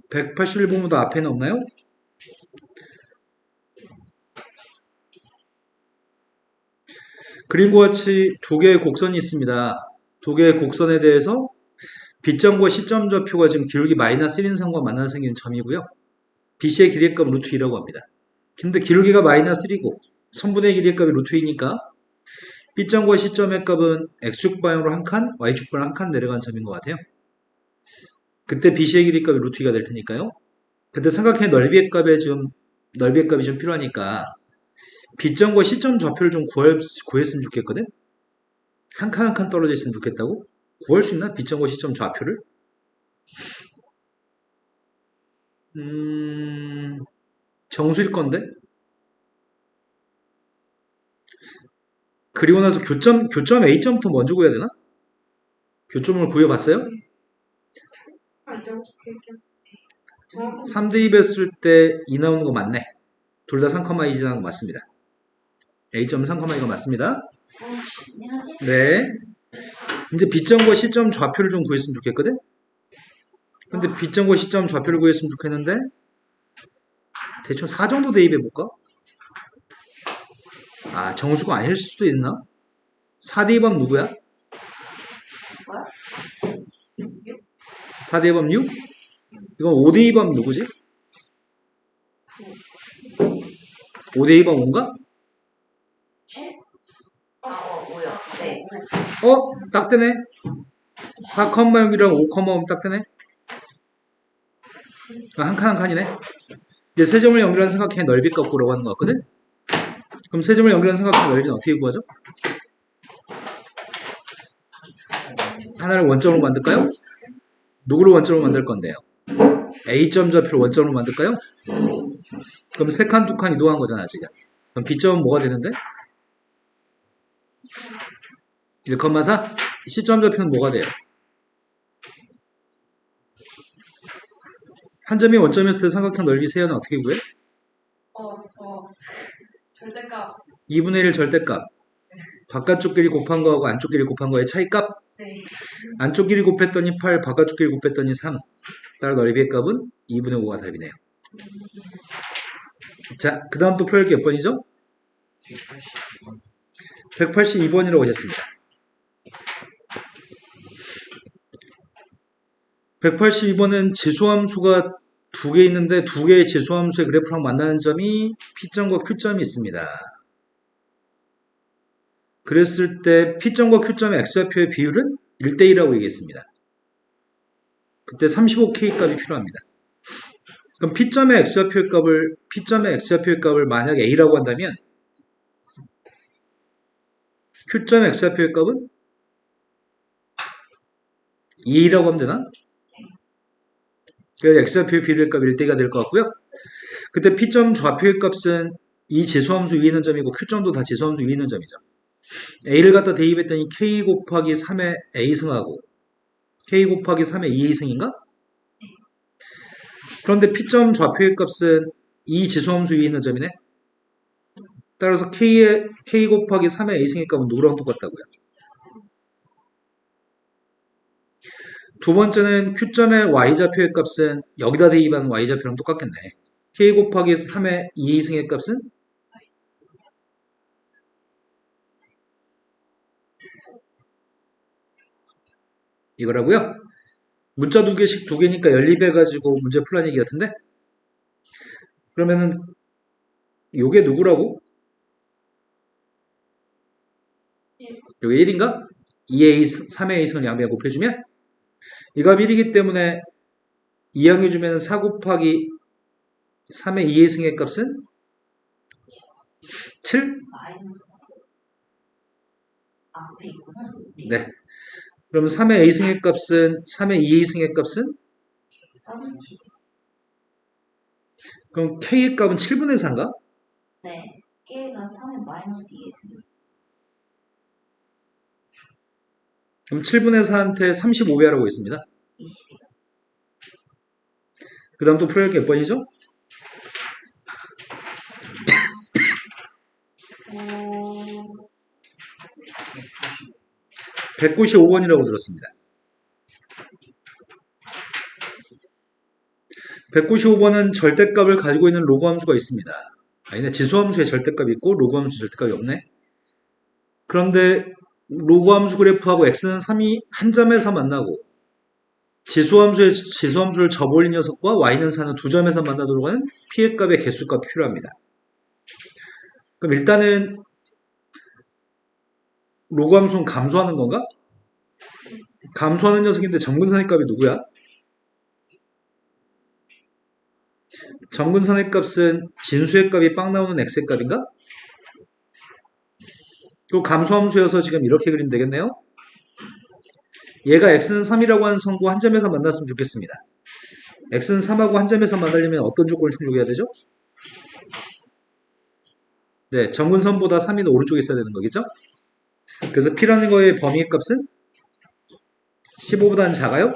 181번보다 앞에는 없나요? 그림과 같이 두 개의 곡선이 있습니다. 두 개의 곡선에 대해서 B점과 C점 좌표가 지금 기울기 마이너스 1인상과 만나서 생기는 점이고요. BC의 길이의 값 루트 2라고 합니다. 근데 기울기가 마이너스 1이고 선분의 길이의 값이 루트 2니까 B점과 C점의 값은 X축 방향으로 한 칸, Y축 방향으로 한 칸 내려간 점인 것 같아요. 그때 BC의 길이의 값이 루트 2가 될 테니까요. 근데 삼각형의 넓이의 값이 좀 필요하니까 B점과 C점 좌표를 좀 구했으면 좋겠거든? 한 칸 한 칸 떨어져 있으면 좋겠다고? 구할 수 있나? B점과 C점 좌표를? 정수일 건데? 그리고 나서 교점 A점부터 먼저 구해야 되나? 교점을 구해봤어요? 3대 2 했을 때 2 나오는 거 맞네. 둘 다 3,2 지나는 거 맞습니다. A점은 3,2가 맞습니다. 네. 이제 B점과 C점 좌표를 좀 구했으면 좋겠거든? 근데 B점과 C점 좌표를 구했으면 좋겠는데 대충 4 정도 대입해볼까? 아, 정수가 아닐 수도 있나? 4 대입하면 누구야? 4 대입하면 6? 이건 5 대입하면 누구지? 5 대입하면 5인가? 딱 되네. 4,6이랑 5,5면 딱 되네. 한 칸 한 칸이네. 이제 세 점을 연결한 삼각형의 넓이 값 구라고 하는 거 같거든? 그럼 세 점을 연결한 삼각형의 넓이는 어떻게 구하죠? 하나를 원점으로 만들까요? 누구를 원점으로 만들 건데요? A점 좌표를 원점으로 만들까요? 그럼 세 칸, 두 칸 이동한 거잖아, 지금. 그럼 B점은 뭐가 되는데? 1,4? C점 좌표는 뭐가 돼요? 한 점이 원점이었을 때 삼각형 넓이 세연은 어떻게 구해? 절대값. 2분의 1 절대값. 바깥쪽 길이 곱한 거하고 안쪽 길이 곱한 거의 차이값. 네. 안쪽 길이 곱했더니 8, 바깥쪽 길이 곱했더니 3. 따라 넓이의 값은 2분의 5가 답이네요. 자, 그 다음 또 풀어야 할 게 몇 번이죠? 182번이라고 하셨습니다. 182번은 지수함수가 두 개 있는데 두 개의 지수함수의 그래프랑 만나는 점이 P점과 Q점이 있습니다. 그랬을 때 P점과 Q점의 X좌표의 비율은 1대1라고 얘기했습니다. 그때 35K 값이 필요합니다. 그럼 P점의 X좌표의 값을 만약 A라고 한다면 Q점의 X좌표의 값은 2라고 하면 되나? 그래서 X좌표의 비율의 값이 1대2가 될 것 같고요. 그때 P점 좌표의 값은 이 지수함수 위에 있는 점이고 Q점도 다 지수함수 위에 있는 점이죠. A를 갖다 대입했더니 K 곱하기 3의 A승하고 K 곱하기 3의 2A승인가? 그런데 P점 좌표의 값은 이 지수함수 위에 있는 점이네. 따라서 K 곱하기 3의 A승의 값은 누구랑 똑같다고요? 두 번째는 Q점의 Y좌표의 값은 여기다 대입하는 Y좌표랑 똑같겠네. K 곱하기 3의 2A승의 값은 이거라고요. 문자 두 개씩 두 개니까 연립해가지고 문제 풀란 얘기 같은데? 그러면은 요게 누구라고? 요게 1인가? 2A, 3의 A승을 양변에 곱해주면 이 값이 1이기 때문에 이항해주면 4 곱하기 3의 2A승의 값은 7? 네. 그럼 3의 A승의 값은 3의 2A승의 값은? 그럼 K의 값은 7분의 4인가? 네. K가 3의 마이너스 2에서 그럼 7분의 4한테 35배 하라고 있습니다. 20이다. 그 다음 또 풀어야 할 게 몇 번이죠? 195번이라고 들었습니다. 195번은 절대값을 가지고 있는 로그 함수가 있습니다. 아니네, 지수함수에 절대값이 있고 로그 함수에 절대값이 없네. 그런데 로그 함수 그래프하고 x는 3이 한 점에서 만나고 지수함수를 접올린 녀석과 y는 4는 두 점에서 만나도록 하는 p의 값의 개수값이 필요합니다. 그럼 일단은 로그 함수는 감소하는 건가? 감소하는 녀석인데 정근선의 값이 누구야? 정근선의 값은 진수의 값이 빵 나오는 x의 값인가? 그리고 감소함수여서 지금 이렇게 그리면 되겠네요. 얘가 x는 3이라고 하는 선과 한 점에서 만났으면 좋겠습니다. x는 3하고 한 점에서 만나려면 어떤 조건을 충족해야 되죠? 네, 정근선보다 3이 더 오른쪽에 있어야 되는 거겠죠? 그래서 p라는 거의 범위의 값은 15보다는 작아요?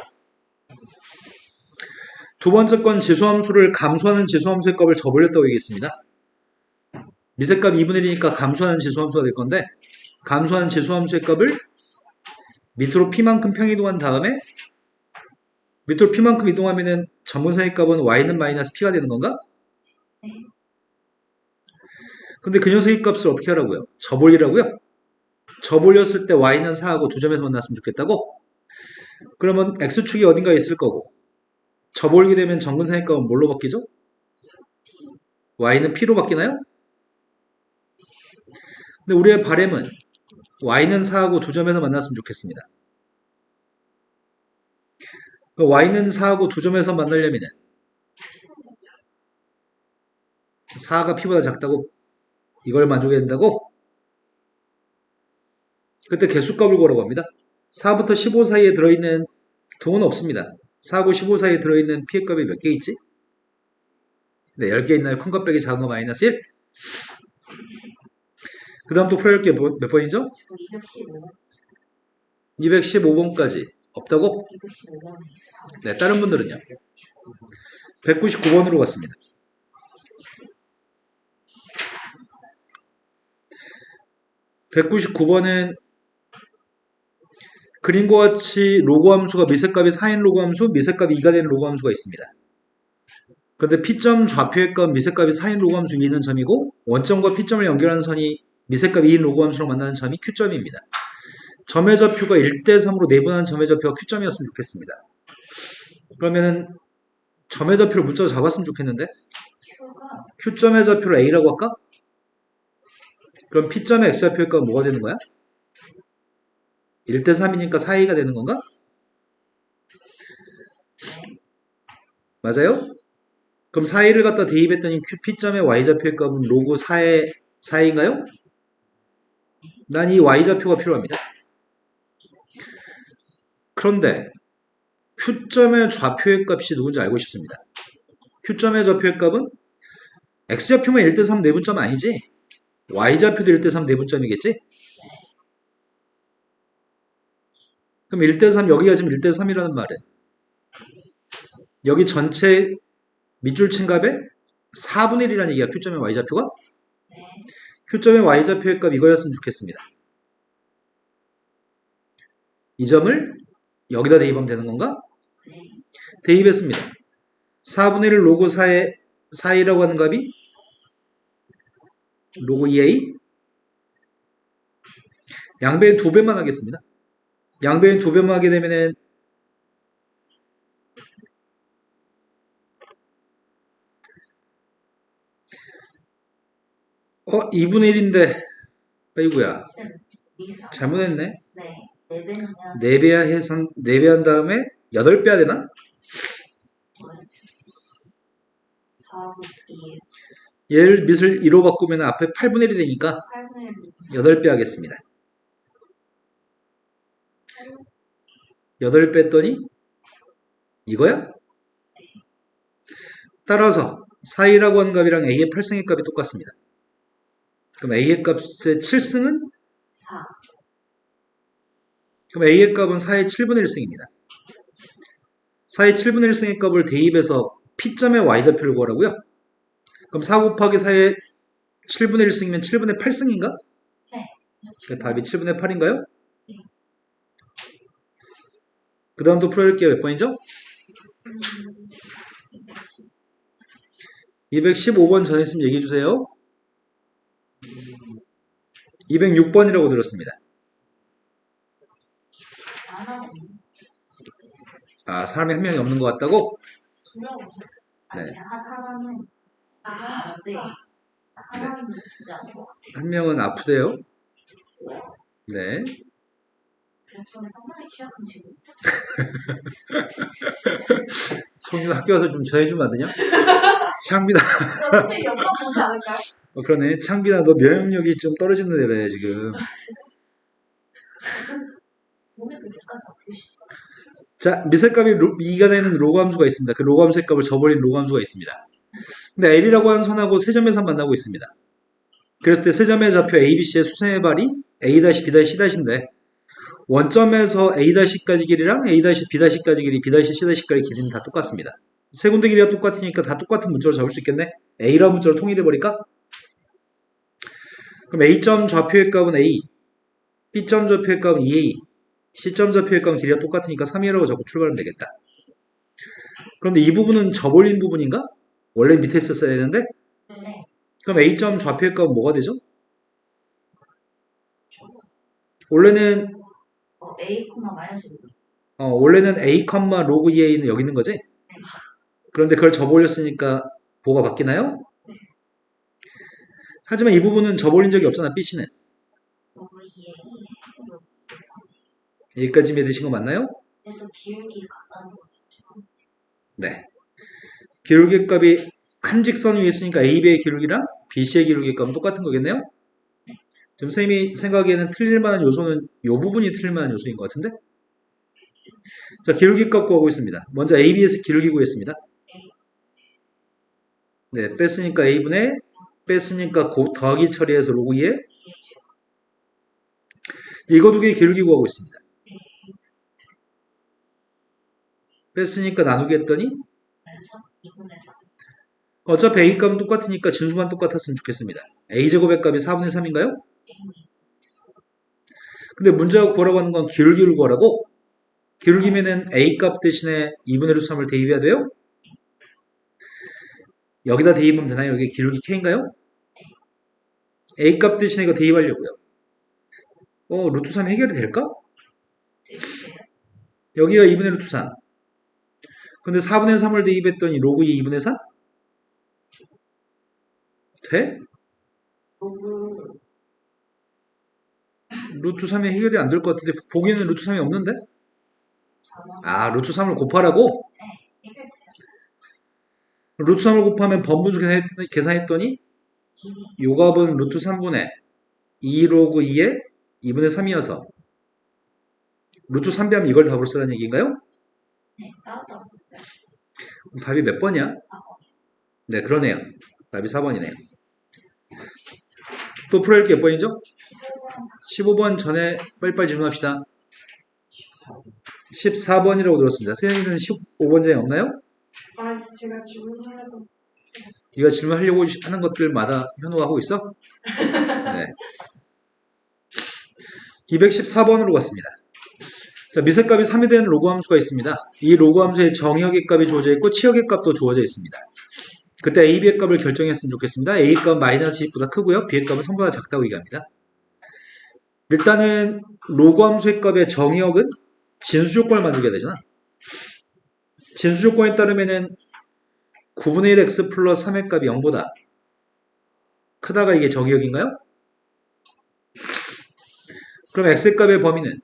두 번째 건 지수함수를 감소하는 지수함수의 값을 접올렸다고 얘기했습니다. 미세값 2분의 1이니까 감소하는 지수함수가 될 건데 감소하는 지수함수의 값을 밑으로 p만큼 평이동한 다음에 밑으로 p만큼 이동하면은 정근선의 값은 y는 마이너스 p가 되는 건가? 근데 그 녀석의 값을 어떻게 하라고요? 접올리라고요? 접올렸을 때 y는 4하고 두 점에서 만났으면 좋겠다고? 그러면 x축이 어딘가에 있을 거고 접올리게 되면 정근선의 값은 뭘로 바뀌죠? y는 p로 바뀌나요? 근데 우리의 바램은 y는 4하고 두 점에서 만났으면 좋겠습니다. y는 4하고 두 점에서 만나려면 4가 p보다 작다고 이걸 만족해야 된다고? 그때 개수값을 구하라고 합니다. 4부터 15 사이에 들어있는 등은 없습니다. 4하고 15 사이에 들어있는 p의 값이 몇 개 있지? 네, 10개 있나요? 큰 것 빼기 작은 거 마이너스 1? 그 다음 또 풀어야 할 게 몇 번이죠? 215번까지 없다고? 215번에 있어. 네, 다른 분들은요? 199번으로 갔습니다. 199번은 그림과 같이 로그 함수가 미세값이 4인 로그 함수, 미세값이 2가 되는 로그 함수가 있습니다. 그런데 P점 좌표의 값 미세값이 4인 로그 함수 2는 점이고 원점과 P점을 연결하는 선이 미세값 2인 로그 함수로 만나는 점이 Q점입니다. 점의 좌표가 1대3으로 내분하는 점의 좌표가 Q점이었으면 좋겠습니다. 그러면은 점의 좌표를 문자로 잡았으면 좋겠는데 Q가 Q점의 좌표를 A라고 할까? 그럼 P점의 X좌표의 값은 뭐가 되는 거야? 1대3이니까 4A가 되는 건가? 맞아요? 그럼 4A를 갖다 대입했더니 P점의 Y좌표의 값은 로그 4의 4A인가요? 난 이 Y좌표가 필요합니다. 그런데 Q점의 좌표의 값이 누군지 알고 싶습니다. Q점의 좌표의 값은 X좌표만 1대3 내분점 아니지? Y좌표도 1대3 내분점이겠지? 그럼 1대3 여기가 지금 1대3이라는 말은 여기 전체 밑줄 친 값의 4분의 1이라는 얘기야. Q점의 Y좌표가? Q점의 Y좌표의 값 이거였으면 좋겠습니다. 이 점을 여기다 대입하면 되는 건가? 대입했습니다. 4분의 1 로그 4의 4이라고 하는 값이 로그 2a 양배는 2배만 하겠습니다. 양배는 2배만 하게 되면은 2분의 1인데 아이고야 잘못했네. 네. 4배는요. 4배 해서 4배 한 다음에 8배 해야 되나? 4하고 2. 얘를 밑을 2로 바꾸면 앞에 8분의 1이 되니까 8분의 8배 하겠습니다. 8배 했더니 이거야? 따라서 4이라고 하는 값이랑 a의 8승의 값이 똑같습니다. 그럼 a의 값의 7승은? 4. 그럼 a의 값은 4의 7분의 1승입니다. 4의 7분의 1승의 값을 대입해서 p점의 y좌표를 구하라고요? 그럼 4 곱하기 4의 7분의 1승이면 7분의 8승인가? 네. 그러니까 답이 7분의 8인가요? 그 다음 또 풀어야 할 게 몇 번이죠? 215번 전에 있으면 얘기해 주세요. 206번이라고 들었습니다. 안 하고 아, 사람이 한 명이 없는 것 같다고? 두명 아니 네. 하나는 네. 하나는 진짜 아닌 것 같아. 한 명은 아프대요. 네. 역전에 상당히 취약한 친구. 성준 학교 와서 좀 전해주면 안 되냐? 창빈아, 어떻게 연락 보지 않을까요? 그러네. 창빈아, 너 면역력이 좀 떨어진다 그래, 지금. 몸에 그렇게까지 아프시. 자, 미색값이 2가 되는 로그 함수가 있습니다. 그 로그 함수의 값을 저버린 로그 함수가 있습니다. 근데 L이라고 하는 선하고 세 점에서 만나고 있습니다. 그랬을 때 세 점의 좌표 A, B, C의 수세의 발이 A-, B-, C-인데 원점에서 A-까지 길이랑 A-B-까지 길이, B-C-까지 길이는 다 똑같습니다. 세 군데 길이가 똑같으니까 다 똑같은 문자로 잡을 수 있겠네? A라는 문자로 통일해버릴까? 그럼 A점 좌표의 값은 A, B점 좌표의 값은 2A, C점 좌표의 값은 길이가 똑같으니까 3A라고 적고 출발하면 되겠다. 그런데 이 부분은 저볼린 부분인가? 원래 밑에 있었어야 되는데? 네. 그럼 A점 좌표의 값은 뭐가 되죠? 원래는 A, 마이너스 6. 원래는 A, 로그 2A는 여기 있는 거지? 그런데 그걸 접어올렸으니까 보가 바뀌나요? 하지만 이 부분은 접어올린 적이 없잖아, B씨는. 여기까지 믿으신 거 맞나요? 그래서 기울기 같다는 거죠. 네. 기울기 값이 한 직선 위에 있으니까 AB의 기울기랑 BC의 기울기 값은 똑같은 거겠네요? 지금 선생님이 생각하기에는 틀릴 만한 요소는 이 부분이 틀릴 만한 요소인 것 같은데? 자, 기울기 값 구하고 있습니다. 먼저 AB에서 기울기 구했습니다. 네, 뺐으니까 A분의 뺐으니까 더하기 처리해서 로그 2에 이거 두 개의 기울기 구하고 있습니다. 뺐으니까 나누기 했더니 어차피 A 값은 똑같으니까 진수만 똑같았으면 좋겠습니다. A제곱의 값이 4분의 3인가요? 근데 문제가 구하라고 하는 건 기울기를 구하라고? 기울기면은 A 값 대신에 2분의 루트 3을 대입해야 돼요? 여기다 대입하면 되나요? 여기 기울기 K인가요? A 값 대신에 이거 대입하려고요. 루트 3 해결이 될까? 여기가 2분의 루트 3. 근데 4분의 3을 대입했더니 로그 2 2분의 4? 돼? 루트 3이 해결이 안 될 것 같은데 보기에는 루트 3이 없는데? 아, 루트 3을 곱하라고? 루트 3을 곱하면 번분수 계산했더니 요 값은 루트 3분의 2 로그 2에 2분의 3이어서 루트 3배하면 이걸 답으로 쓰라는 얘기인가요? 네, 따로 썼어요. 답이 몇 번이야? 4번. 네, 그러네요. 답이 4번이네요. 또 풀어야 할 몇 번이죠? 15번 전에 빨리빨리 질문합시다. 14번이라고 들었습니다. 선생님은 15번째에 없나요? 아, 제가 질문하려고. 네가 질문하려고 하는 것들마다 현우하고 있어? 네. 214번으로 갔습니다. 자, 미세값이 3이 되는 로그 함수가 있습니다. 이 로그 함수에 정의역의 값이 주어져 있고 치역의 값도 주어져 있습니다. 그때 A, B의 값을 결정했으면 좋겠습니다. A 값 마이너스 10보다 크고요. B의 값은 3보다 작다고 얘기합니다. 일단은 로그 함수의 값의 정의역은 진수 조건을 만들게 되잖아. 진수 조건에 따르면은 9분의 1 x 플러스 3의 값이 0보다 크다가 이게 정의역인가요? 그럼 x의 값의 범위는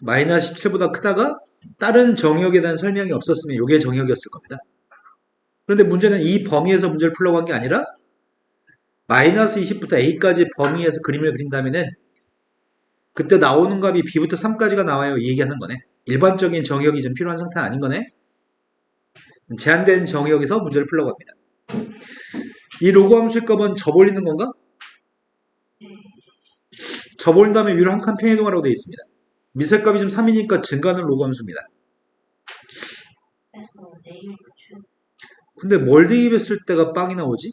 마이너스 17보다 크다가 다른 정의역에 대한 설명이 없었으면 이게 정의역이었을 겁니다. 그런데 문제는 이 범위에서 문제를 풀려고 한 게 아니라 마이너스 20부터 a까지 범위에서 그림을 그린다면은 그때 나오는 값이 b부터 3까지가 나와요. 이 얘기하는 거네. 일반적인 정의역이 좀 필요한 상태는 아닌 거네. 제한된 정의역에서 문제를 풀려고 합니다. 이 로그 함수의 값은 접올리는 건가? 접올린 다음에 위로 한 칸 평이동하라고 되어 있습니다. 미세값이 좀 3이니까 증가하는 로그 함수입니다. 그래서 내일 주 근데 뭘 대입했을 때가 빵이 나오지?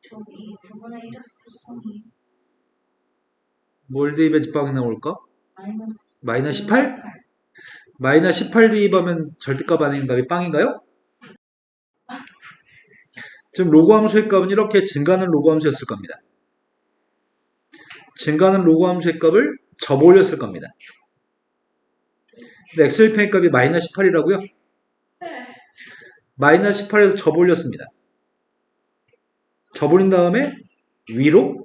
저기 9분의 1 x 플러스 3이 뭘 대입해야지 빵이 나올까? 마이너스 18? 마이너스 18 대입하면 절대값 아닌 값이 빵인가요? 지금 로그 함수의 값은 이렇게 증가하는 로그 함수였을 겁니다. 증가하는 로그 함수의 값을 접올렸을 겁니다. 근데 x절편의 값이 마이너스 18이라고요? 마이너스 18에서 접올렸습니다. 접올린 다음에 위로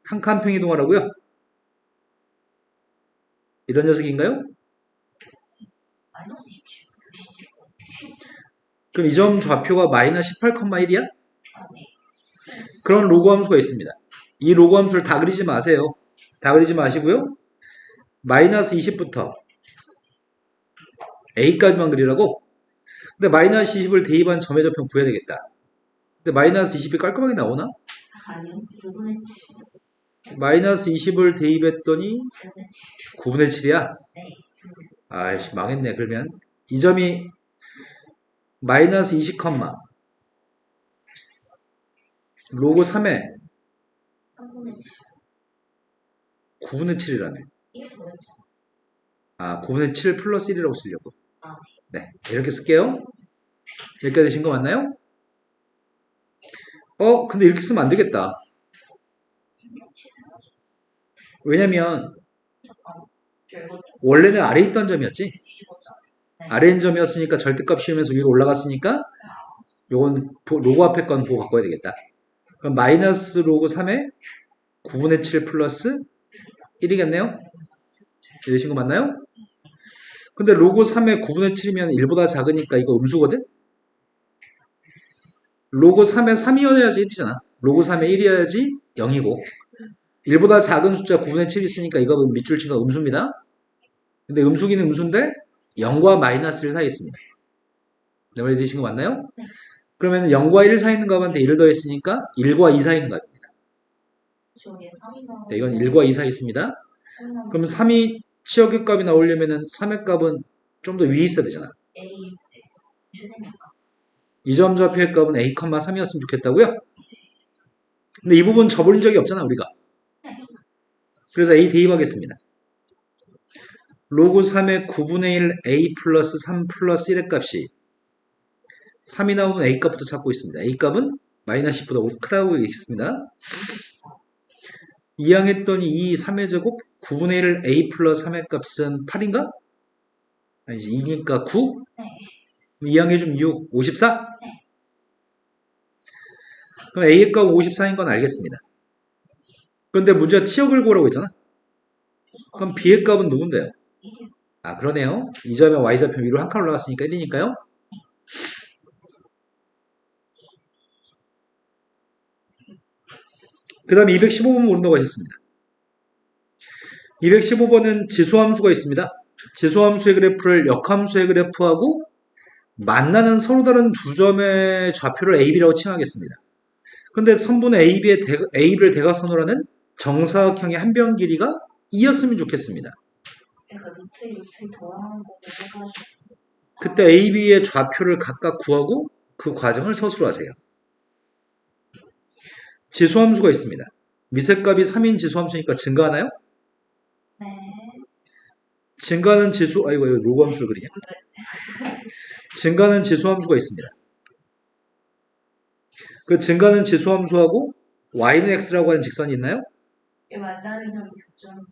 한 칸 평 이동하라고요? 이런 녀석인가요? 마이너스 27. 그럼 이 점 좌표가 마이너스 18,1이야? 아, 네. 그런 로그 함수가 있습니다. 이 로그 함수를 다 그리지 마세요. 다 그리지 마시고요. 마이너스 20부터 a까지만 그리라고? 근데 마이너스 20을 대입한 점의 좌표는 구해야 되겠다. 근데 마이너스 20이 깔끔하게 나오나? 아니요. 9분의 7. 마이너스 20을 대입했더니 9분의 7. 9분의 7이야? 네. 아이씨, 망했네. 그러면 이 점이 마이너스 20, 로그 3에 3분의 7. 9분의 7이라네. 이게 더했죠. 아, 9분의 7 플러스 1이라고 쓰려고. 아, 네, 이렇게 쓸게요. 여기까지 되신 거 맞나요? 근데 이렇게 쓰면 안 되겠다. 왜냐면 잠깐. 저 이거 원래는 아래 있던 점이었지. 뒤집었죠? 아래 있는 점이었으니까 절대값 씌우면서 위로 올라갔으니까 요건 로그 앞에 건 보고 바꿔야 되겠다. 그럼 마이너스 로그 3에 9분의 7 플러스 1이겠네요? 되신 거 맞나요? 근데 로그 3에 9분의 7이면 1보다 작으니까 이거 음수거든? 로그 3에 3이어야지 1이잖아. 로그 3에 1이어야지 0이고 1보다 작은 숫자 9분의 7이 있으니까 이거 밑줄 친 거 음수입니다. 근데 음수기는 음수인데 0과 마이너스 1 사이에 있습니다. 내 말이 되신 거 맞나요? 네. 그러면 0과 1 사이에 있는 값한테 1을 더했으니까 1과 2 사이에 있는 값입니다. 저게 3이 나오고. 네, 이건 1과 2 사이에 있습니다. 3이 나오고. 그럼 3이 치역의 값이 나오려면은 3의 값은 좀 더 위에 있어야 되잖아. A. 최대니까. 이 점 좌표의 값은 a, 3이었으면 좋겠다고요? 근데 이 부분 접올린 적이 없잖아, 우리가. 그래서 a 대입하겠습니다. 로그 3의 9분의 1 a 플러스 3 플러스 1의 값이 3이 나오는 a 값부터 찾고 있습니다. a 값은 마이너스 10보다 크다고 얘기했습니다. 이항했더니 이 3의 제곱 9분의 1 a 플러스 3의 값은 8인가? 아니지, 2니까 9? 네. 이항해주면 6, 54? 네. 그럼 a의 값 54인 건 알겠습니다. 그런데 문제가 치역을 구하라고 했잖아. 그럼 b의 값은 누군데요? 1이요. 아, 그러네요. 이 점의 y좌표 위로 한 칸 올라갔으니까 1이니까요. 그 다음에 215번 모른다고 하셨습니다. 215번은 지수함수가 있습니다. 지수함수의 그래프를 역함수의 그래프하고 만나는 서로 다른 두 점의 좌표를 AB라고 칭하겠습니다. 근데 선분 AB를 대각선으로 하는 정사각형의 한 변 길이가 2였으면 좋겠습니다. 그러니까 루트 더하는 거 해가지고. 그때 AB의 좌표를 각각 구하고 그 과정을 서술로 하세요. 지수함수가 있습니다. 미세값이 3인 지수함수니까 증가하나요? 네. 증가하는 지수, 이거 로그 함수를 그리냐? 증가하는 지수함수가 있습니다. 그 증가하는 지수함수하고 y는 x라고 하는 직선이 있나요? 이 만나는 점 교점.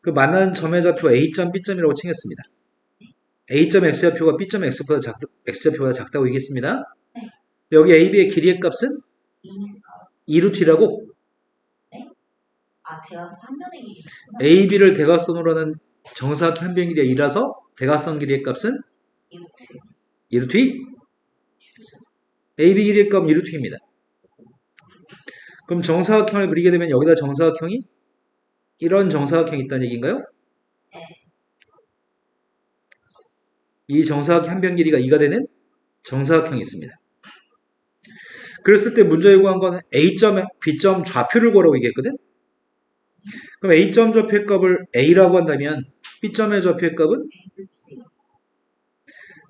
그 만나는 점의 좌표 a점, b점이라고 칭했습니다. a점 x좌표가 b점 x좌표보다 작다고 얘기했습니다. 네. 여기 ab의 길이의 값은 2니까. 2루트라고 네? 아, 대각선 한 면의 길이. ab를 대각선으로 하는 정사각형 한 변 길이가 2라서 대각선 길이의 값은 2루트. 2루트? AB 길이의 값은 2루트입니다. 그럼 정사각형을 그리게 되면 여기다 정사각형이 이런 정사각형이 있다는 얘기인가요? 네. 이 정사각형 한 변 길이가 2가 되는 정사각형이 있습니다. 그랬을 때 문제에 구한 거는 A점, B점 좌표를 구하라고 얘기했거든? 그럼 A점 좌표의 값을 A라고 한다면 B점의 좌표의 값은?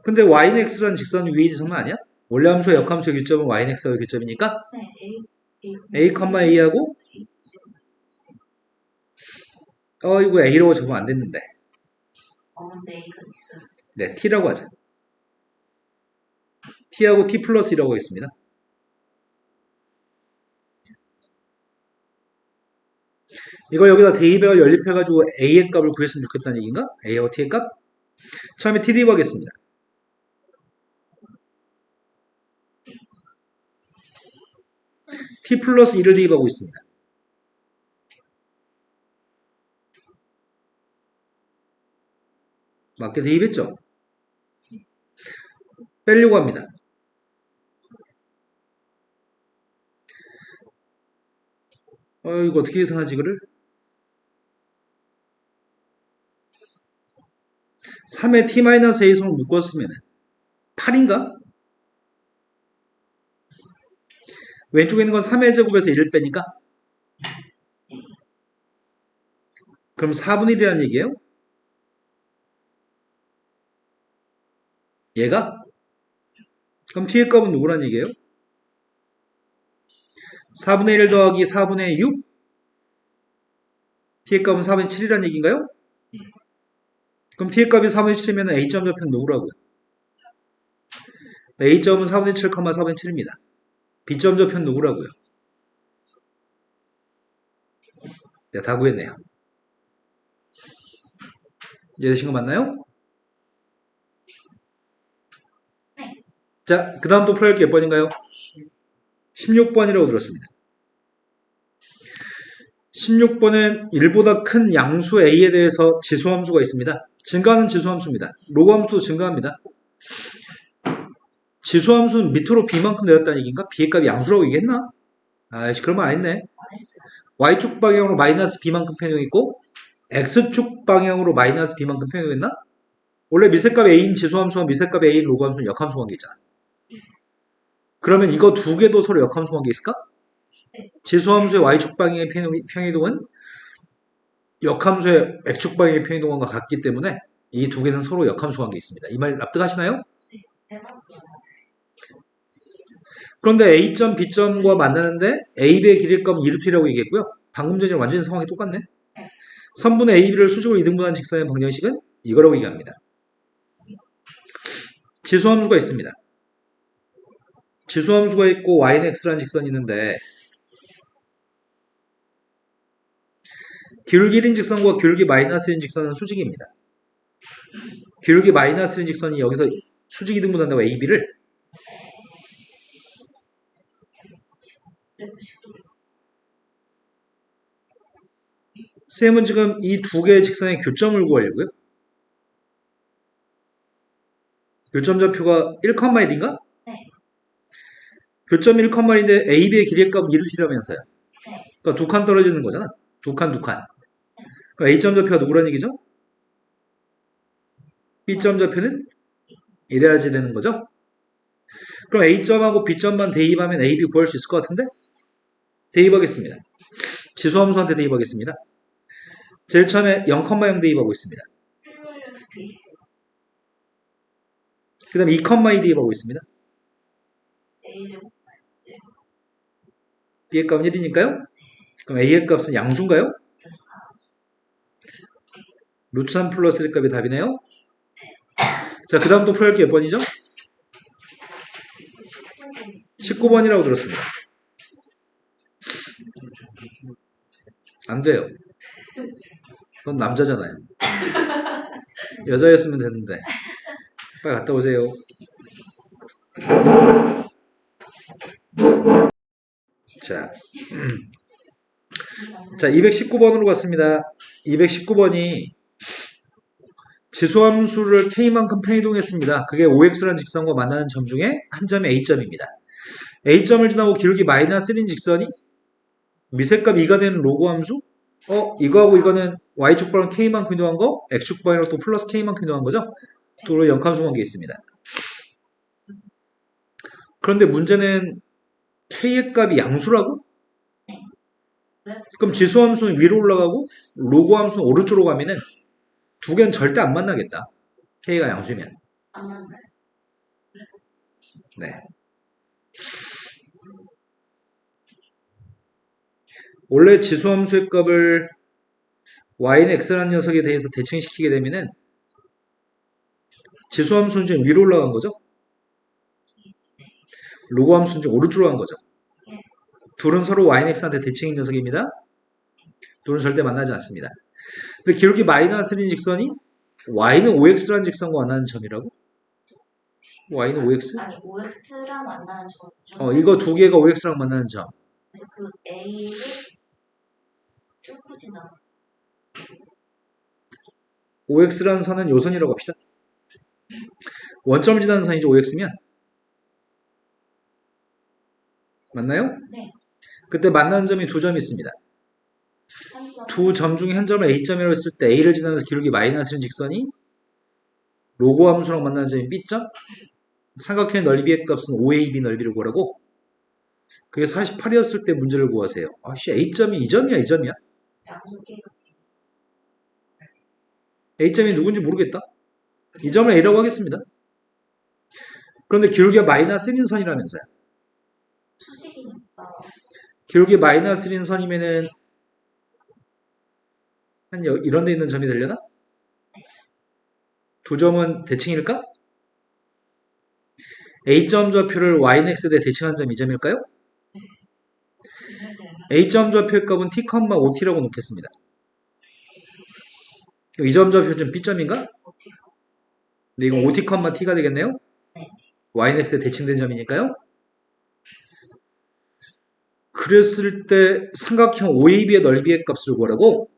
근데 Y는 X라는 직선 위에 있는 점은 아니야? 원래 함수와 역함수의 교점은 Y는 X가 교점이니까 네. A, A하고 이거 A라고 적으면 안 됐는데 근데 이건 있어. 네, t라고 하죠. t하고 t 플러스이라고 하겠습니다. 이거 여기다 대입해가 연립해가지고 a의 값을 구했으면 좋겠다는 얘기인가? a하고 t의 값? 처음에 t 대입하겠습니다. t 플러스 1을 대입하고 있습니다. 맞게 대입했죠? 빼려고 합니다. 이거 어떻게 계산하지, 이거를? 3에 t-a 손을 묶었으면 8인가? 왼쪽에 있는 건 3의 제곱에서 1을 빼니까? 그럼 4분의 1이라는 얘기예요? 얘가? 그럼 t의 값은 누구란 얘기예요? 4분의 1 더하기 4분의 6? t의 값은 4분의 7이란 얘기인가요? 그럼 t의 값이 4분의 7이면 a점 좌표는 누구라고요? a점은 4분의 7, 4분의 7입니다. b점 좌표는 누구라고요? 네, 다 구했네요. 이해되신 거 맞나요? 네. 자, 그 다음 또 풀어야 할 게 몇 번인가요? 16번이라고 들었습니다. 16번은 1보다 큰 양수 a에 대해서 지수함수가 있습니다. 증가하는 지수함수입니다. 로그함수도 증가합니다. 지수함수는 밑으로 b만큼 내렸다는 얘기인가? b의 값이 양수라고 얘기했나? 아이씨, 그런 말 안 했네. 안 했어요. y축 방향으로 마이너스 b만큼 표현했고 x축 방향으로 마이너스 b만큼 표현했나? 원래 미세값 a인 지수함수와 미세값 a인 로그함수는 역함수 관계 있잖아. 그러면 이거 두 개도 서로 역함수 관계 있을까? 네. 지수함수의 y축 방향의 평이동은 역함수의 x축 방향의 평이동과 같기 때문에 이 두 개는 서로 역함수 관계 있습니다. 이 말 납득하시나요? 해봤어요. 그런데 A점, B점과 만나는데 AB의 길이의 값은 2루트라고 얘기했고요. 방금 전이랑 완전히 상황이 똑같네. 선분의 AB를 수직으로 이등분한 직선의 방정식은 이거라고 얘기합니다. 지수함수가 있습니다. 지수함수가 있고 y는 x라는 직선이 있는데 기울기 1인 직선과 기울기 마이너스 1인 직선은 수직입니다. 기울기 마이너스 1인 직선이 여기서 수직 이등분한다고 AB를 쌤은 지금 이 두 개의 직선의 교점을 구하려고요. 교점 좌표가 1,1인가? 네. 교점 1,1인데 AB의 길이의 값은 2루트라면서요. 네. 그러니까 두 칸 떨어지는 거잖아. 두 칸. 그러니까 A점 좌표가 누구란 얘기죠? B점 좌표는 이래야지 되는 거죠? 그럼 A점하고 B점만 대입하면 AB 구할 수 있을 것 같은데? 대입하겠습니다. 지수함수한테 대입하겠습니다. 제일 처음에 0,0 대입하고 있습니다. 그 다음에 2,2 대입하고 있습니다. B의 값은 1이니까요. 그럼 A의 값은 양수인가요? 루트 3 플러스 1 값이 답이네요. 자, 그 다음 또 풀어야 할 게 몇 번이죠? 19번이라고 들었습니다. 안 돼요. 넌 남자잖아요. 여자였으면 됐는데. 빨리 갔다 오세요. 자, 219번으로 갔습니다. 219번이 지수함수를 k만큼 편이동했습니다. 그게 5x라는 직선과 만나는 점 중에 한 점이 a점입니다. a점을 지나고 기울기 마이너스 1인 직선이 미세값 2가 되는 로그함수? 이거하고 이거는 y축 방향 k만큼 이동한 거, x축 방향으로 또 플러스 k만큼 이동한 거죠? 둘로 역함수 관계 있습니다. 그런데 문제는 k의 값이 양수라고? 그럼 지수함수는 위로 올라가고 로그함수는 오른쪽으로 가면은 두 개는 절대 안 만나겠다. k가 양수면. 안 만나요. 네. 원래 지수함수의 값을 y는 x라는 녀석에 대해서 대칭시키게 되면은 지수함수는 지금 위로 올라간 거죠? 로그함수는 지금 오른쪽으로 간 거죠? 예. 둘은 서로 yx한테 대칭인 녀석입니다. 둘은 절대 만나지 않습니다. 근데 기울기 마이너스 1인 직선이 y는 5x라는 직선과 만나는 점이라고? y는 5x? 아니, OX랑 만나는 점. 이거 두 개가 5x랑 만나는 점. 그래서 그 A를 뚫고 지나가. 5x라는 선은 요 선이라고 합시다. 원점을 지나는 선이 이제 5x면 맞나요? 네. 그때 만나는 점이 두 점이 있습니다. 한 점. 두 점 중에 한 점을 A점이라고 했을 때 A를 지나면서 기울기 마이너스 1인 직선이 로고 함수랑 만나는 점이 B점? 삼각형의 넓이의 값은 5AB 넓이를 구하라고? 그게 48이었을 때 문제를 구하세요. 아씨, A점이 이 점이야, 이 점이야? 양수계. A점이 누군지 모르겠다. 이 점을 A라고 하겠습니다. 그런데 기울기가 마이너스 1인 선이라면서요. 수직이니까. 기울기 마이너스 1인 선이면은 한 이런 데 있는 점이 되려나? 두 점은 대칭일까? A점 좌표를 yx에 대칭한 점이 이 점일까요? A점 좌표의 값은 t, 5t라고 놓겠습니다. 이 점 좌표는 B점인가? 근데 이건 5t, t가 되겠네요? 네. yx에 대칭된 점이니까요. 그랬을 때 삼각형 OAB의 넓이의 값을 구하라고?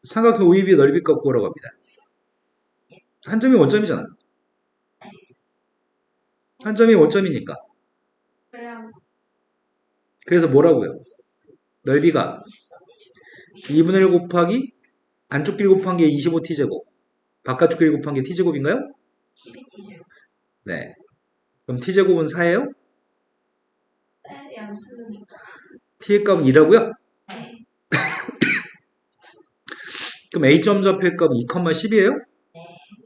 삼각형 OAB의 넓이 값 구하라고 합니다. 한 점이 원점이잖아. 한 점이 원점이니까. 왜요? 그래서 뭐라고요? 넓이가 2분의 1 곱하기 안쪽 길이 곱한 게 25t제곱, 바깥쪽 길이 곱한 게 t제곱인가요? 12t제곱. 네. 그럼 t제곱은 4예요? 네, 양수니까. t의 값은 2라고요? 네. 그럼 a점 좌표의 값은 2, 10이에요? 네.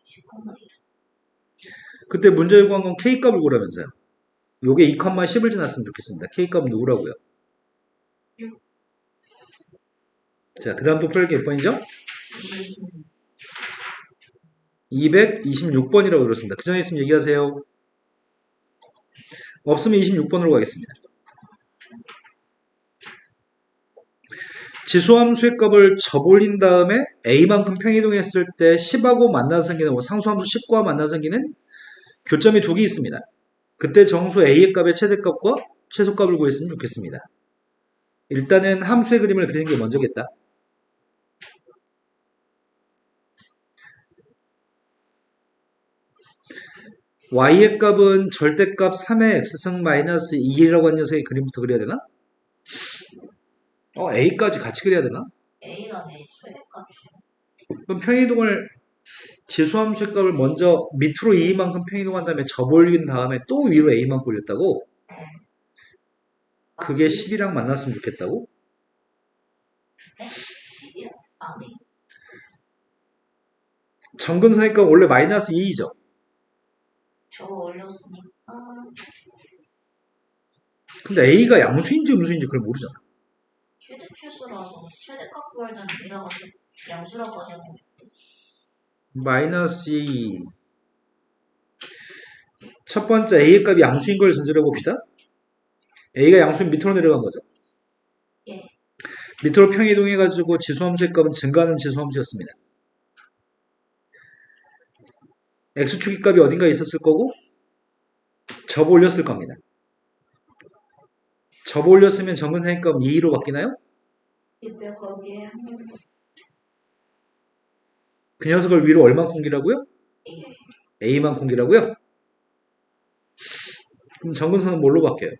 10,1. 그때 문제를 구한 건 k 값을 구하면서요. 요게 2, 10을 지났으면 좋겠습니다. k 값은 누구라고요? 자, 그 다음 또 풀 게 몇 번이죠? 226번이라고 들었습니다. 그 전에 있으면 얘기하세요. 없으면 26번으로 가겠습니다. 지수함수의 값을 접올린 다음에 A만큼 평이동했을 때 10하고 만나서 생기는 상수함수 10과 만나서 생기는 교점이 두 개 있습니다. 그때 정수 A의 값의 최대값과 최소값을 구했으면 좋겠습니다. 일단은 함수의 그림을 그리는 게 먼저겠다. y의 값은 절대값 3의 x승 마이너스 2라고 한 녀석의 그림부터 그려야 되나? a까지 같이 그려야 되나? A가 내 최대값이요. 그럼 평이동을 지수함수의 값을 먼저 밑으로 a만큼 평이동한 다음에 접올린 다음에 또 위로 a만큼 올렸다고? 그게 10이랑 만났으면 좋겠다고? 네? 10이요? 아, 네. 점근선의 값 원래 마이너스 2죠? 저 올렸으니까. 근데 a가 양수인지 음수인지 그걸 모르잖아. 최대 최소라서 최대값 구할 때는 이라가지고 양수라고 하잖아요. 마이너스 2. 첫 번째 a의 값이 양수인 걸 전제로 해봅시다. a가 양수인 밑으로 내려간 거죠. 예. 밑으로 평이동해가지고 지수함수의 값은 증가하는 지수함수였습니다. x축의 값이 어딘가에 있었을 거고 접어 올렸을 겁니다. 접어 올렸으면 점근상의 값은 2로 바뀌나요? 이때 거기에 한번 더. 그 녀석을 위로 얼만큼 옮기라고요? a만큼 옮기라고요? 그럼 점근선은 뭘로 바뀌어요?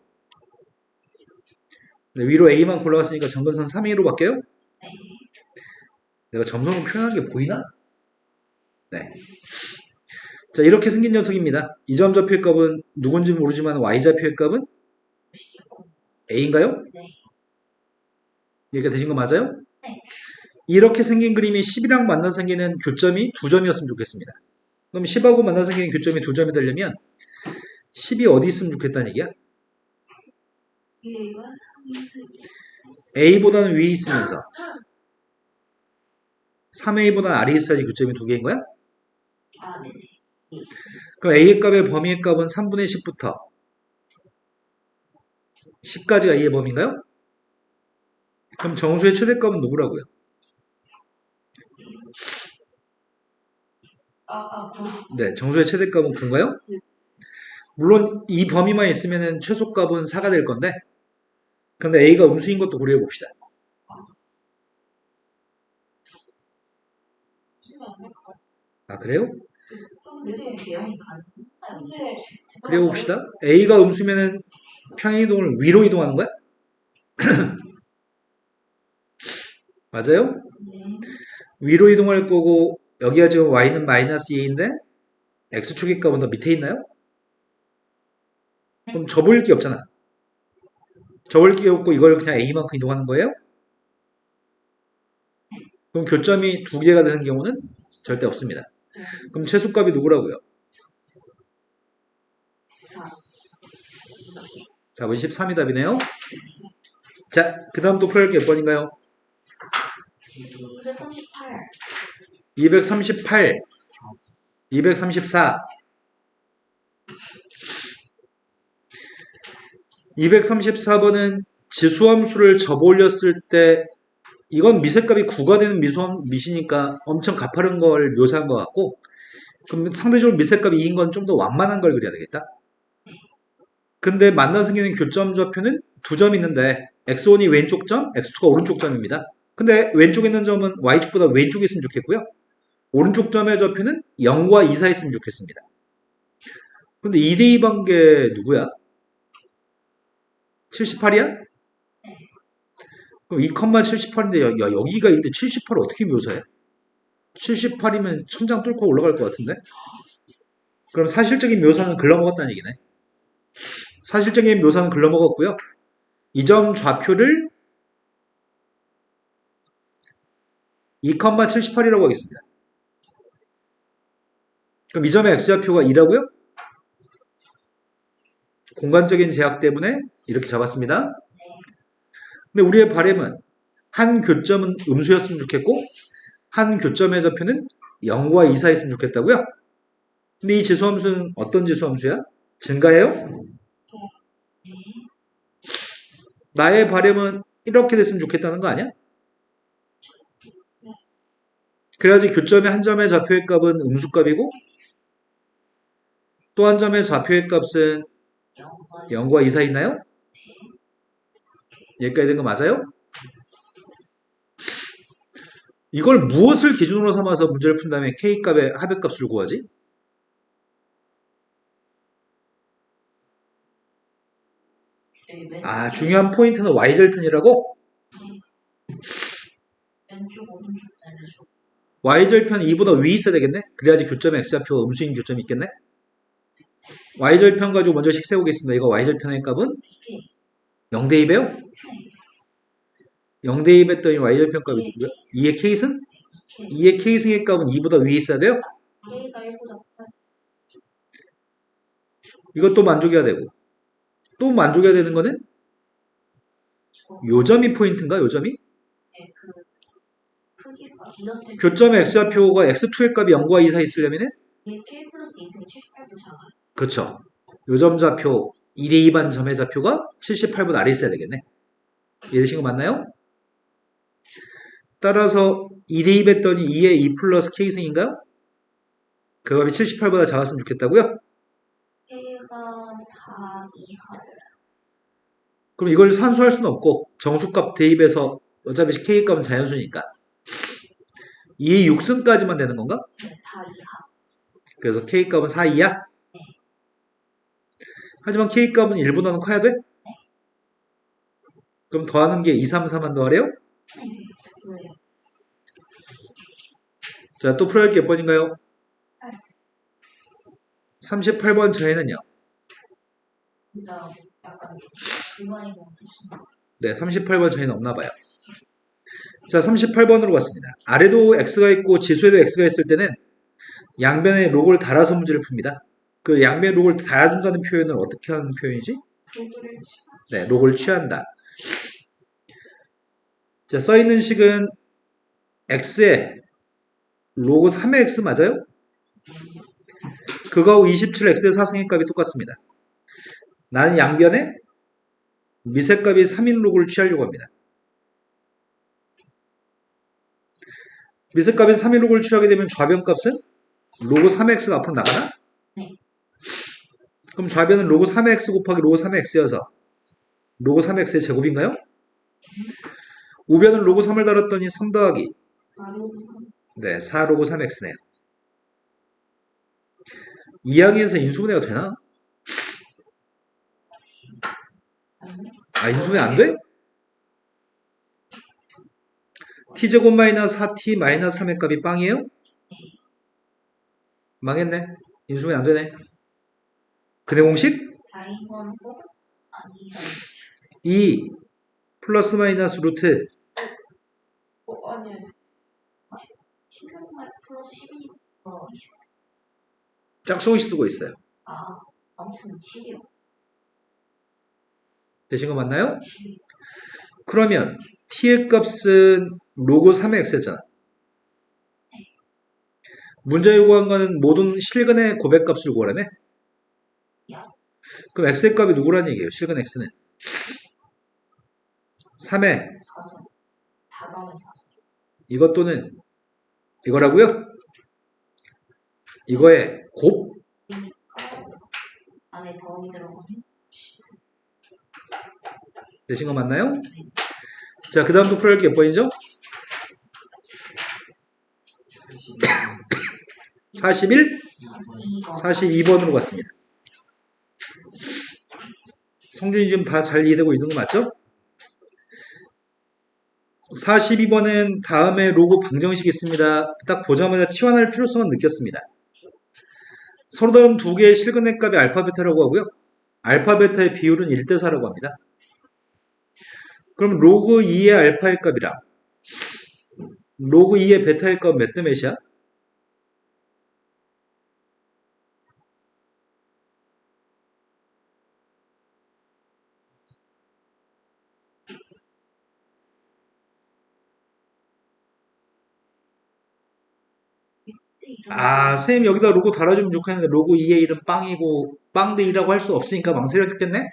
네, 위로 a만 올라갔으니까 점근선 3a로 바뀌어요? 내가 점선으로 표현한 게 보이나? 네. 자, 이렇게 생긴 녀석입니다. 이 점 좌표의 값은 누군지 모르지만 y 좌표의 값은 a인가요? 네. 이렇게 되신 거 맞아요? 네. 이렇게 생긴 그림이 10이랑 만나서 생기는 교점이 두 점이었으면 좋겠습니다. 그럼 10하고 만나서 생기는 교점이 두 점이 되려면 10이 어디 있으면 좋겠다는 얘기야? A가 3이 a보다는 위에 있으면서 3a보다는 아래에 있어야지 교점이 두 개인 거야? 아, 네네. 그럼 A의 값의 범위의 값은 3분의 10부터 10까지가 A의 범위인가요? 그럼 정수의 최대값은 누구라고요? 네, 정수의 최대값은 9인가요? 물론 이 범위만 있으면 최소값은 4가 될 건데, 근데 A가 음수인 것도 고려해 봅시다. 아, 그래요? 그래도 대형이 가능해요. 그래 봅시다. A가 음수면은 평행이동을 위로 이동하는 거야? 맞아요? 네. 위로 이동할 거고, 여기가 지금 Y는 마이너스 2인데, X축의 값은 더 밑에 있나요? 그럼 접을 게 없잖아. 접을 게 없고 이걸 그냥 A만큼 이동하는 거예요? 그럼 교점이 두 개가 되는 경우는 절대 없습니다. 그럼 최소값이 누구라고요? 답은 13이 답이네요. 자, 그 다음 또 풀어야 할 게 몇 번인가요? 238. 238, 234, 234번은 지수함수를 접올렸을 때 이건 미세값이 9가 되는 미시니까 엄청 가파른 걸 묘사한 것 같고, 그럼 상대적으로 미세값이 2인 건 좀 더 완만한 걸 그려야 되겠다. 근데 만나 생기는 교점 좌표는 두 점 있는데 x1이 왼쪽 점, x2가 오른쪽 점입니다. 근데 왼쪽에 있는 점은 y축보다 왼쪽에 있으면 좋겠고요. 오른쪽 점의 좌표는 0과 2 사이에 있으면 좋겠습니다. 근데 2대2 관계 누구야? 78이야? 그럼 2,78인데 야, 여기가 있는데 78을 어떻게 묘사해? 78이면 천장 뚫고 올라갈 것 같은데? 그럼 사실적인 묘사는 글러먹었다는 얘기네. 사실적인 묘사는 글러먹었고요. 이 점 좌표를 2,78이라고 하겠습니다. 그럼 이 점의 x좌표가 2라고요? 공간적인 제약 때문에 이렇게 잡았습니다. 근데 우리의 바램은 한 교점은 음수였으면 좋겠고 한 교점의 좌표는 0과 2 사이에 있으면 좋겠다고요? 근데 이 지수함수는 어떤 지수함수야? 증가해요? 나의 바램은 이렇게 됐으면 좋겠다는 거 아니야? 그래야지 교점의 한 점의 좌표의 값은 음수값이고 또 한 점의 좌표의 값은 0과 2 사이 있나요? 여기까지 된 거 맞아요? 이걸 무엇을 기준으로 삼아서 문제를 푼 다음에 K값의 합의값을 구하지? 아, 중요한 포인트는 Y절편이라고? 왼쪽, 오른쪽, 왼쪽. Y절편 2보다 위에 있어야 되겠네? 그래야지 교점의 X좌표가 음수인 교점이 있겠네? Y절편 가지고 먼저 식 세우겠습니다. 이거 Y절편의 값은 0대 2배요? 0대 2 했더니 Y절편 값이 누구야? 2의 K승? 2의 K승의 값은 2보다 위에 있어야 돼요? K가 1보다 커. 이것도 만족해야 되고 또 만족해야 되는 거는 요 점이 포인트인가? 요 점이? 네, 그 크기가 길었을 때 교점의 X좌표가 X2의 값이 0과 2 사이 있으려면 얘 K 플러스 2승이 78도 작아요. 그렇죠. 요 점 좌표 2대 2반 점의 좌표가 78보다 아래 있어야 되겠네. 이해되신 거 맞나요? 따라서 2대 2 했더니 2의 2 플러스 K승인가요? 그 값이 78보다 작았으면 좋겠다고요? K가 4 이하. 그럼 이걸 산수할 수는 없고 정수값 대입해서 어차피 K값은 자연수니까 2의 6승까지만 되는 건가? 네, 4 이하. 그래서 K값은 4 이하? 하지만 K값은 1보다는 커야 돼? 그럼 더하는 게 2, 3, 4만 더하래요? 네, 그래요. 자, 또 풀어야 할 게 몇 번인가요? 38번 저희는요. 그러니까 약간 일반이 너무 부신다. 네, 38번 저희는 없나 봐요. 자, 38번으로 갔습니다. 아래도 x가 있고 지수에도 x가 있을 때는 양변에 록을 달아서 문제를 풉니다. 그 양변에 록을 달아준다는 표현을 어떻게 하는 표현이지? 도구를 네, 록을 취한다. 자, 써있는 식은 x에 로그 3의 x 맞아요? 그거하고 27x의 사승의 값이 똑같습니다. 나는 양변에 미세값이 3인 로그를 취하려고 합니다. 미세값이 3인 로그를 취하게 되면 좌변값은 로그 3x가 앞으로 나가나? 네. 그럼 좌변은 로그 3x 곱하기 로그 3x여서 로그 3x의 제곱인가요? 우변은 로그 3을 달았더니 3 더하기 4로그 3. 네, 4 로그 3x네요. 이항에서 인수분해가 되나? 아, 인수분해 안 돼? t제곱 마이너스 4t 마이너스 3의 값이 빵이에요? 망했네. 인수분해 안 되네. 근해 공식? 다인 건 꼭 아니라. 2 플러스 마이너스 루트 아니 16 플러스 12. 짝수식 쓰고 있어요. 아무튼 10이요. 되신 거 맞나요? 그러면 t의 값은 로그 3의 x였잖아. 문제 요구한 거는 모든 실근의 고백값을 구하라며? 그럼 x의 값이 누구란 얘기예요? 실근 x는 3의 4승. 다 더하면 4승. 이것 또는 이거라고요? 이거의 곱? 안에 더하기 들어가면 되신 거 맞나요? 자, 그 다음 또 풀어할 게 몇 번이죠? 41? 42번으로 갔습니다. 성준이 지금 다 잘 이해되고 있는 거 맞죠? 42번은 다음에 로그 방정식이 있습니다. 딱 보자마자 치환할 필요성은 느꼈습니다. 서로 다른 두 개의 실근의 값이 알파 베타라고 하고요. 알파 베타의 비율은 1대4라고 합니다. 그럼 로그 2의 알파의 값이랑 로그 2의 베타의 값은 몇 대 몇이야? 선생님 여기다 로고 달아주면 좋겠는데 로고 2의 1은 빵이고 빵 대 2라고 할 수 없으니까 망설여 듣겠네?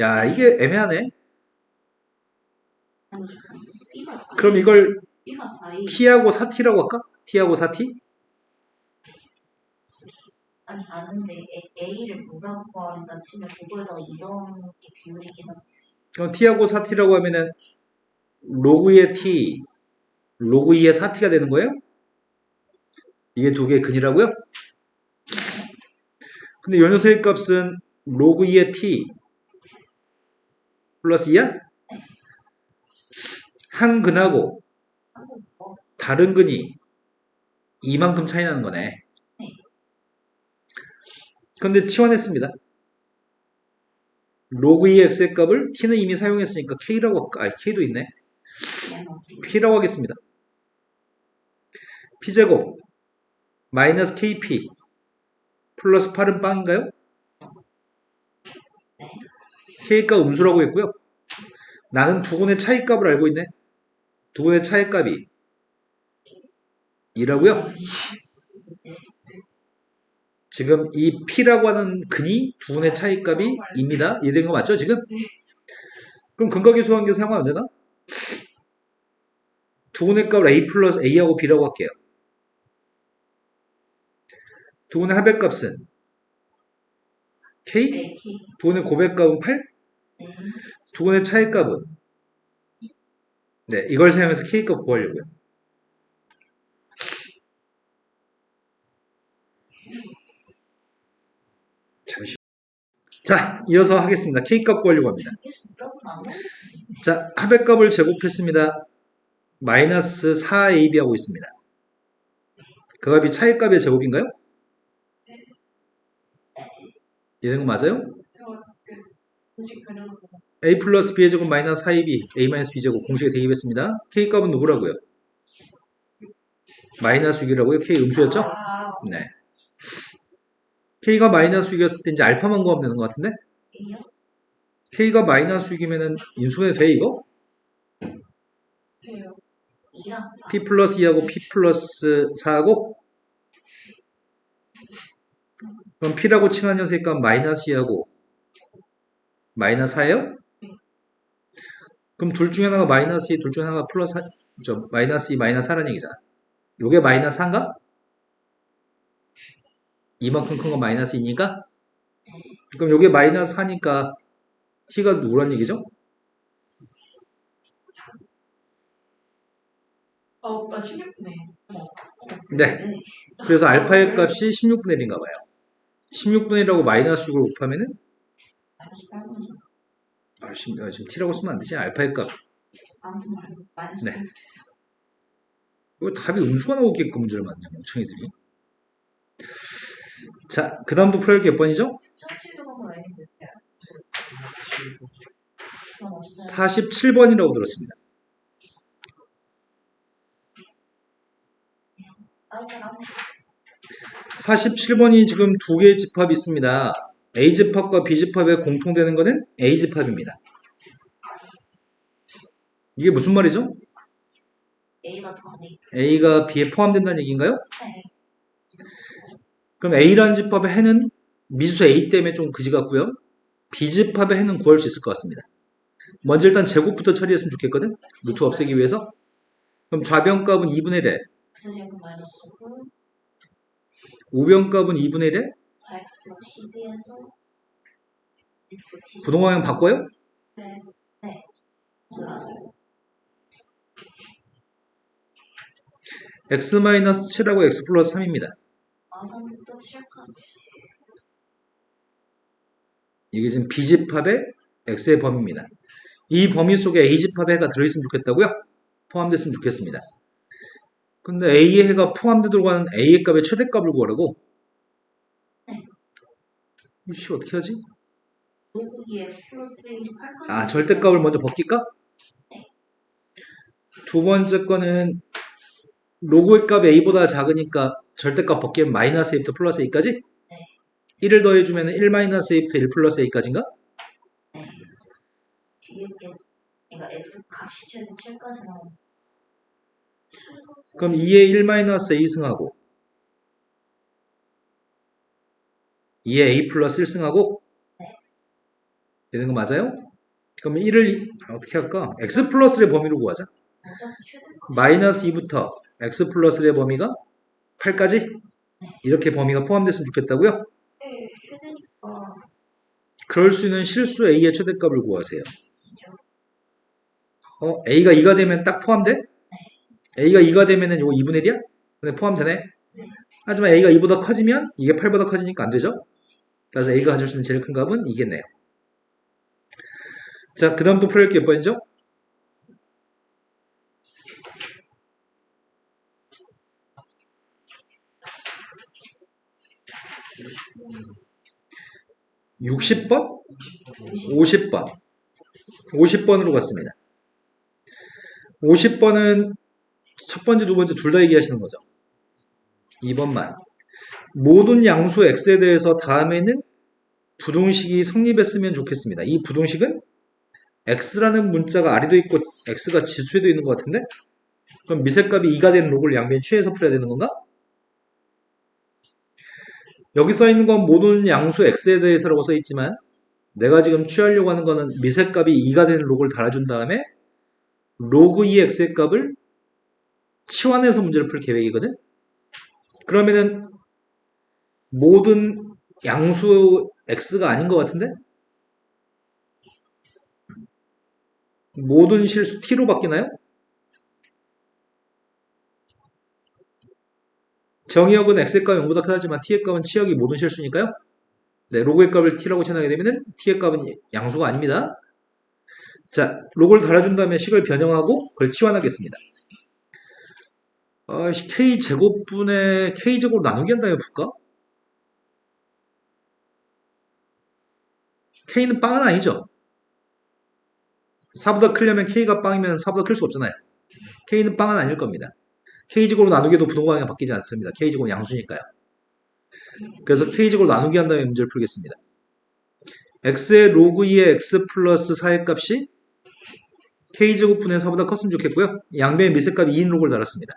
야, 이게 애매하네. 그럼 이걸 B가 4이 t하고 4t라고 할까? t하고 4t? 아니 아는데 A를 뭐라고 구하는가 치면 그거에다가 이동 비율이긴 한데 그럼 t하고 4t라고 하면은 로그 2의 t, 로그 2의 4t가 되는 거예요? 이게 두 개의 근이라고요? 근데 요 녀석의 값은 로그 2의 t 플러스 2야? 한 근하고 다른 근이 이만큼 차이 나는 거네. 근데 치환했습니다. 로그 2의 x의 값을 t는 이미 사용했으니까 k라고 할까? k도 있네. p라고 하겠습니다. p제곱 마이너스 kp 플러스 8은 빵인가요? k값 음수라고 했고요. 나는 두 군의 차이값을 알고 있네. 두 군의 차이값이 2라고요. 지금 이 p라고 하는 근이 두 군의 차이값이 2입니다. 이해된 거 맞죠 지금? 그럼 근각계수관계 사용하면 안 되나? 두 군의 값을 a 플러스 a하고 b라고 할게요. 두 군의 합의값은 k? 두 군의 고백값은 8? 두 군의 차이값은 네, 이걸 사용해서 k값 구하려고요. 잠시. 자, 이어서 하겠습니다. k값 구하려고 합니다. 자, 합의값을 제곱했습니다. 마이너스 4ab 하고 있습니다. 그 값이 차이값의 제곱인가요? 이런 거 맞아요? 공식 그려놓은 거. a 플러스 b의 제곱 마이너스 4ab a 마이너스 b 제곱 공식에 대입했습니다. k값은 누구라고요? 마이너스 6이라고요? k 음수였죠? 네. k가 마이너스 6이었을 때 이제 알파만 구하면 되는 것 같은데? k가 마이너스 6이면은 인수분해 돼 이거? 돼요. 2랑 4. P 플러스 2하고 P 플러스 4하고 그럼 P라고 칭한 녀석의 값 마이너스 2하고 마이너스 4예요? 그럼 둘 중에 하나가 마이너스 2, 둘 중에 하나가 플러스 4, 마이너스 2, 마이너스 4라는 얘기잖아. 요게 마이너스 4인가? 이만큼 큰 거 마이너스 2니까? 그럼 요게 마이너스 4니까 T가 누구란 얘기죠? 오빠 16분에. 네. 그래서 알파의 값이 16분의 1인가 봐요. 16분의 1하고 마이너스 6을 곱하면은 마이너스 8분의 4. 지금 T라고 쓰면 안 되지. 알파의 값. 아무튼 마이너스 네. 8분의 이거 답이 음수가 나오게끔 문제를 만드냐, 멍청이들이. 자, 그 다음도 풀어야 할 게 몇 번이죠? 17조각은 N인데. 그럼 없어요. 47번이라고 들었습니다. 아무튼 47번이 지금 두 개의 집합이 있습니다. A집합과 B집합에 공통되는 것은 A집합입니다. 이게 무슨 말이죠? A가 더 안에 있고. A가 B에 포함된다는 얘기인가요? 네. 그럼 A라는 집합의 해는 미수 A 때문에 좀 그지 같고요. B집합의 해는 구할 수 있을 것 같습니다. 먼저 일단 제곱부터 처리했으면 좋겠거든. 루트 없애기 위해서. 그럼 좌변값은 2분의 1에 X제곱 마이너스 9. 우변값은 2분의 1에 4X 플러스 12에서 부동방향 바꿔요? 네. 무슨 아세요? X-7하고 X 플러스 3입니다. 마산부터 7까지. 이게 지금 B집합의 X의 범위입니다. 이 범위 속에 A집합의 해가 들어있으면 좋겠다고요? 포함됐으면 좋겠습니다. 근데 A의 해가 포함되도록 하는 A의 값의 최대값을 구하라고? 네. 이씨 어떻게 하지? 로그 2X 플러스 1이 8까지. 아, 절대값을 먼저 벗길까? 네. 두 번째 거는 로그의 값이 A보다 작으니까 절대값 벗기면 마이너스 A부터 플러스 A까지? 네. 1을 더해주면 1 마이너스 A부터 1 플러스 A까지인가? 네. 뒤에 게 그러니까 X 값이 최대 7까지 나오는. 그럼 2에 1 마이너스 A 승하고 2에 A 플러스 1 승하고 네. 되는 거 맞아요? 그럼 1을 어떻게 할까? X 플러스의 범위로 구하자. 어차피 최대 마이너스 2부터 X 플러스의 범위가 8까지? 이렇게 범위가 포함됐으면 좋겠다고요? 네. 최대니까 그럴 수 있는 실수 A의 최대값을 구하세요. 2죠. A가 2가 되면 딱 포함돼? A가 2가 되면은 요거 2분의 1이야? 근데 포함되네? 네. 하지만 A가 2보다 커지면 이게 8보다 커지니까 안 되죠? 그래서 A가 가질 수 있는 제일 큰 값은 이겠네요. 자, 그 다음 또 풀어야 할 게 몇 번이죠? 60번? 50번. 50번으로 갔습니다. 50번은 첫 번째, 두 번째 둘 다 얘기하시는 거죠. 2번만. 모든 양수 x에 대해서 다음에는 부동식이 성립했으면 좋겠습니다. 이 부동식은 x라는 문자가 아래도 있고 x가 지수에도 있는 것 같은데? 그럼 미세값이 2가 되는 로그를 양변 취해서 풀어야 되는 건가? 여기 써 있는 건 모든 양수 x에 대해서라고 써 있지만 내가 지금 취하려고 하는 거는 미세값이 2가 되는 로그를 달아준 다음에 로그 2x의 값을 치환해서 문제를 풀 계획이거든? 그러면은 모든 양수 x가 아닌 것 같은데? 모든 실수 t로 바뀌나요? 정의역은 x의 값이 0보다 크다지만 t의 값은 치역이 모든 실수니까요. 네, 로그의 값을 t라고 전하게 되면은 t의 값은 양수가 아닙니다. 자, 로그를 달아준 다음에 식을 변형하고 그걸 치환하겠습니다. k제곱분의 k제곱 나누기 한 다음에 풀까? k는 빵은 아니죠. 4보다 크려면 k가 빵이면 4보다 클 수 없잖아요. k는 빵은 아닐 겁니다. k제곱으로 나누기도 부동방향 바뀌지 않습니다. k제곱은 양수니까요. 그래서 k제곱으로 나누기 한 다음에 문제를 풀겠습니다. x의 로그 2의 x 플러스 4의 값이 K제곱분의 4보다 컸으면 좋겠고요. 양변의 미세값 2인 로그를 달았습니다.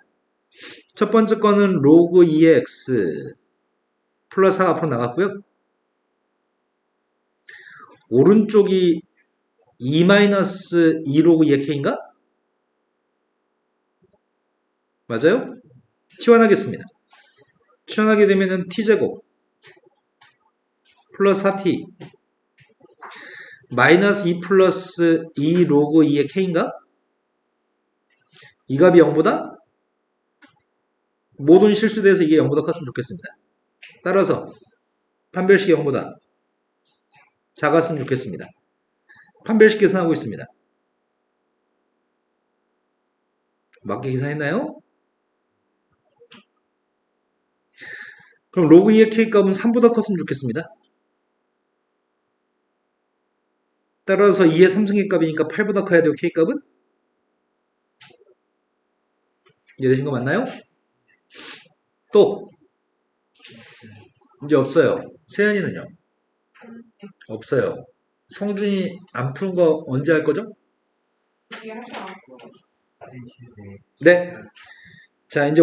첫 번째 거는 로그 2의 x 플러스 4가 앞으로 나갔고요. 오른쪽이 2-2 로그 2의 k인가? 맞아요? 치환하겠습니다. 치환하게 되면은 t제곱 플러스 4t 마이너스 2 플러스 2 로그 2의 k인가? 이 값이 0보다? 모든 실수돼서 이게 0보다 컸으면 좋겠습니다. 따라서 판별식이 0보다 작았으면 좋겠습니다. 판별식 계산하고 있습니다. 맞게 계산했나요? 그럼 로그 2의 k값은 3보다 컸으면 좋겠습니다. 따라서 2의 3승의 값이니까 8보다 커야 돼요. k값은? 이해되신 거 맞나요? 또 이제 없어요. 세연이는요? 없어요. 성준이 안 푸는 거 언제 할 거죠? 이게 할줄 알았어. 네. 자, 이제